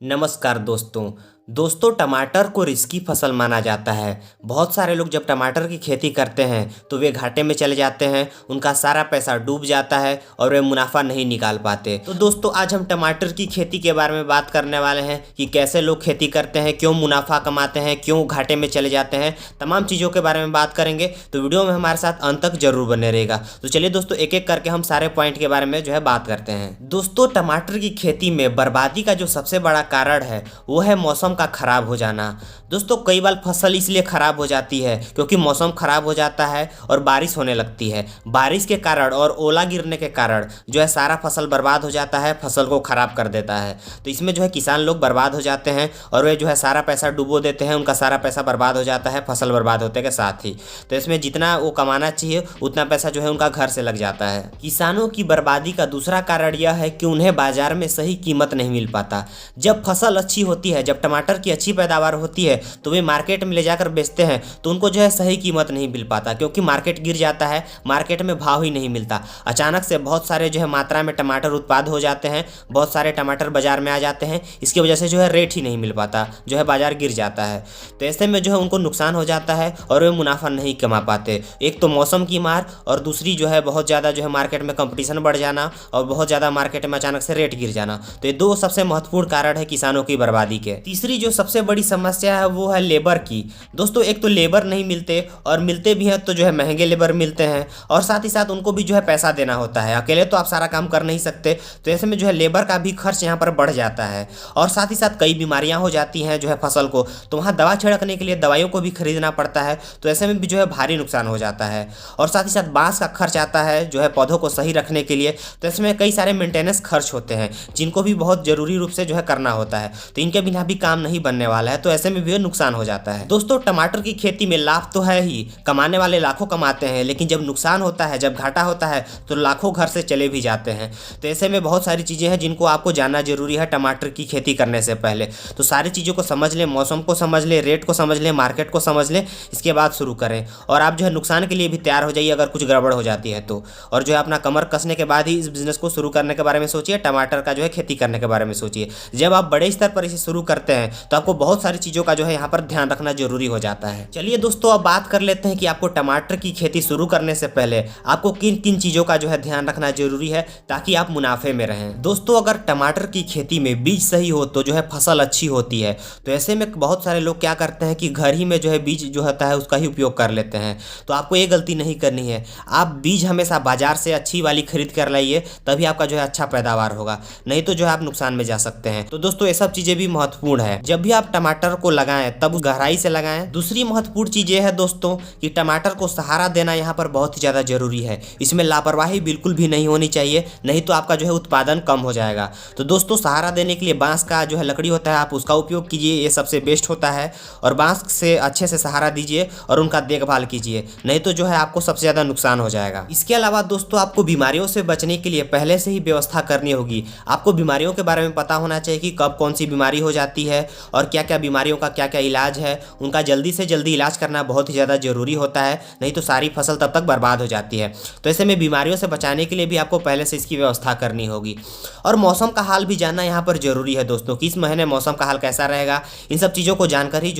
नमस्कार दोस्तों टमाटर को रिस्की फसल माना जाता है। बहुत सारे लोग जब टमाटर की खेती करते हैं तो वे घाटे में चले जाते हैं, उनका सारा पैसा डूब जाता है और वे मुनाफा नहीं निकाल पाते। तो दोस्तों आज हम टमाटर की खेती के बारे में बात करने वाले हैं कि कैसे लोग खेती करते हैं, क्यों मुनाफा कमाते हैं, क्यों घाटे में चले जाते हैं, तमाम चीज़ों के बारे में बात करेंगे। तो वीडियो में हमारे साथ अंत तक जरूर बने रहेगा। तो चलिए दोस्तों एक एक करके हम सारे पॉइंट के बारे में बात करते हैं। दोस्तों टमाटर की खेती में बर्बादी का जो सबसे बड़ा कारण है वो है मौसम का खराब हो जाना। दोस्तों कई बार फसल इसलिए खराब हो जाती है क्योंकि मौसम खराब हो जाता है और बारिश होने लगती है। बारिश के कारण और ओला गिरने के कारण सारा फसल बर्बाद हो जाता है, फसल को खराब कर देता है। तो इसमें किसान लोग बर्बाद हो जाते हैं और वे सारा पैसा डुबो देते हैं, उनका सारा पैसा बर्बाद हो जाता है फसल बर्बाद होते के साथ ही। तो इसमें जितना वो कमाना चाहिए उतना पैसा उनका घर से लग जाता है। किसानों की बर्बादी का दूसरा कारण यह है कि उन्हें बाजार में सही कीमत नहीं मिल पाता। जब फसल अच्छी होती है, जब टमाटर की अच्छी पैदावार होती है तो वे मार्केट में ले जाकर बेचते हैं तो उनको सही कीमत नहीं मिल पाता, क्योंकि मार्केट गिर जाता है, मार्केट में भाव ही नहीं मिलता। अचानक से बहुत सारे मात्रा में टमाटर उत्पाद हो जाते हैं, बहुत सारे टमाटर बाजार में आ जाते हैं, इसकी वजह से रेट ही नहीं मिल पाता, बाजार गिर जाता है। तो ऐसे में उनको नुकसान हो जाता है और वे मुनाफा नहीं कमा पाते। एक तो मौसम की मार और दूसरी बहुत ज़्यादा मार्केट में कंपटीशन बढ़ जाना और बहुत ज़्यादा मार्केट में अचानक से रेट गिर जाना। तो ये दो सबसे महत्वपूर्ण कारण है किसानों की बर्बादी के। तीसरी सबसे बड़ी समस्या है वो है लेबर की। दोस्तों एक तो लेबर नहीं मिलते और मिलते भी हैं तो महंगे लेबर मिलते हैं और साथ ही साथ उनको भी पैसा देना होता है। अकेले तो आप सारा काम कर नहीं सकते, तो ऐसे में लेबर का भी खर्च यहाँ पर बढ़ जाता है और साथ ही साथ कई बीमारियाँ हो जाती हैं फसल को, तो वहाँ दवा छिड़कने के लिए दवाइयों को भी खरीदना पड़ता है। तो ऐसे में भी भारी नुकसान हो जाता है और साथ ही साथ बांस का खर्च आता है पौधों को सही रखने के लिए। तो इसमें कई सारे मेंटेनेंस खर्च होते हैं जिनको भी बहुत जरूरी रूप से करना होता है, तो इनके बिना भी काम नहीं बनने वाला है। तो ऐसे में भी नुकसान हो जाता है। दोस्तों टमाटर की खेती में लाभ तो है ही, कमाने वाले लाखों कमाते हैं, लेकिन जब नुकसान होता है, जब घाटा होता है तो लाखों घर से चले भी जाते हैं। तो ऐसे में बहुत सारी चीज़ें हैं जिनको आपको जानना जरूरी है टमाटर की खेती करने से पहले। तो सारी चीज़ों को समझ लें, मौसम को समझ लें, रेट को समझ लें, मार्केट को समझ लें, इसके बाद शुरू करें। और आप नुकसान के लिए भी तैयार हो जाइए अगर कुछ गड़बड़ हो जाती है तो। और अपना कमर कसने के बाद ही इस बिजनेस को शुरू करने के बारे में सोचिए, टमाटर का खेती करने के बारे में सोचिए। जब आप बड़े स्तर पर इसे शुरू करते हैं तो आपको बहुत सारी चीज़ों का यहाँ पर ध्यान रखना जरूरी हो जाता है। चलिए दोस्तों अब बात कर लेते हैं कि आपको टमाटर की खेती शुरू करने से पहले आपको किन किन चीज़ों का ध्यान रखना जरूरी है ताकि आप मुनाफे में रहें। दोस्तों अगर टमाटर की खेती में बीज सही हो तो फसल अच्छी होती है। तो ऐसे में बहुत सारे लोग क्या करते हैं कि घर ही में बीज होता है उसका ही उपयोग कर लेते हैं। तो आपको ये गलती नहीं करनी है। आप बीज हमेशा बाजार से अच्छी वाली खरीद कर लाइए, तभी आपका अच्छा पैदावार होगा, नहीं तो आप नुकसान में जा सकते हैं। तो दोस्तों ये सब चीज़ें भी महत्वपूर्ण है। जब भी आप टमाटर को लगाएं तब गहराई से लगाएं। दूसरी महत्वपूर्ण चीज़ ये है दोस्तों कि टमाटर को सहारा देना यहाँ पर बहुत ही ज़्यादा जरूरी है। इसमें लापरवाही बिल्कुल भी नहीं होनी चाहिए, नहीं तो आपका उत्पादन कम हो जाएगा। तो दोस्तों सहारा देने के लिए बांस का लकड़ी होता है, आप उसका उपयोग कीजिए, ये सबसे बेस्ट होता है। और बांस से अच्छे से सहारा दीजिए और उनका देखभाल कीजिए, नहीं तो आपको सबसे ज़्यादा नुकसान हो जाएगा। इसके अलावा दोस्तों आपको बीमारियों से बचने के लिए पहले से ही व्यवस्था करनी होगी। आपको बीमारियों के बारे में पता होना चाहिए कि कब कौन सी बीमारी हो जाती है और क्या क्या बीमारियों का क्या क्या इलाज है। उनका जल्दी से जल्दी इलाज करना बहुत ही ज़्यादा ज़रूरी होता है, नहीं तो सारी फसल तब तक बर्बाद हो जाती है। तो ऐसे में बीमारियों से बचाने के लिए भी आपको पहले से इसकी व्यवस्था करनी होगी। और मौसम का हाल भी जानना यहाँ पर ज़रूरी है दोस्तों कि इस महीने मौसम का हाल कैसा रहेगा। इन सब चीज़ों को जानकर ही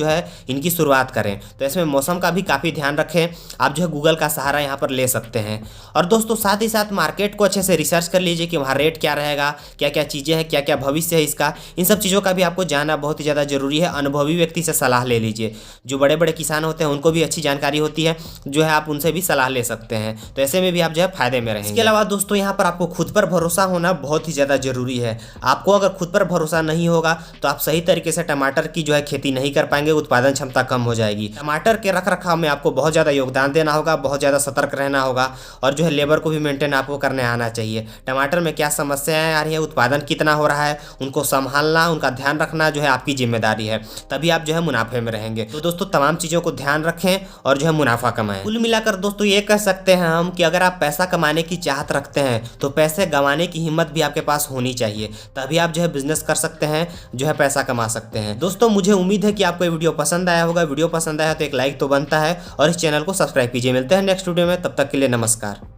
इनकी शुरुआत करें। तो इसमें मौसम का भी काफ़ी ध्यान रखें। आप गूगल का सहारा यहाँ पर ले सकते हैं। और दोस्तों साथ ही साथ मार्केट को अच्छे से रिसर्च कर लीजिए कि वहाँ रेट क्या रहेगा, क्या क्या चीज़ें हैं, क्या क्या भविष्य है इसका। इन सब चीज़ों का भी आपको जानना बहुत ही ज़्यादा जरूरी है। अनुभवी व्यक्ति से सलाह ले लीजिए, जो बड़े बड़े किसान होते हैं उनको भी अच्छी जानकारी होती है, आप उनसे भी सलाह ले सकते हैं। तो ऐसे में भी आप फायदे में रहेंगे। इसके अलावा दोस्तों यहाँ पर आपको खुद पर भरोसा होना बहुत ही ज़्यादा जरूरी है। आपको अगर खुद पर भरोसा नहीं होगा तो आप सही तरीके से टमाटर की खेती नहीं कर पाएंगे, उत्पादन क्षमता कम हो जाएगी। टमाटर के रख रखाव में आपको बहुत ज़्यादा योगदान देना होगा, बहुत ज़्यादा सतर्क रहना होगा और लेबर को भी मेंटेन आपको करने आना चाहिए। टमाटर में क्या समस्याएं आ रही है, उत्पादन कितना हो रहा है, उनको संभालना, उनका ध्यान रखना आपकी जिम्मेदारी है। तभी आप मुनाफे में रहेंगे। तो दोस्तों तमाम चीज़ों को ध्यान रखें और मुनाफा कमाएं। कुल मिलाकर दोस्तों ये कह सकते हैं हम कि अगर आप पैसा कमाने की चाहत रखते हैं तो पैसे गंवाने की हिम्मत भी आपके पास होनी चाहिए, तभी आप बिजनेस कर सकते हैं, पैसा कमा सकते हैं। दोस्तों मुझे उम्मीद है कि आपको ये वीडियो पसंद आया होगा। वीडियो पसंद आया तो एक लाइक तो बनता है और इस चैनल को सब्सक्राइब कीजिए। मिलते हैं नेक्स्ट वीडियो में, तब तक के लिए नमस्कार।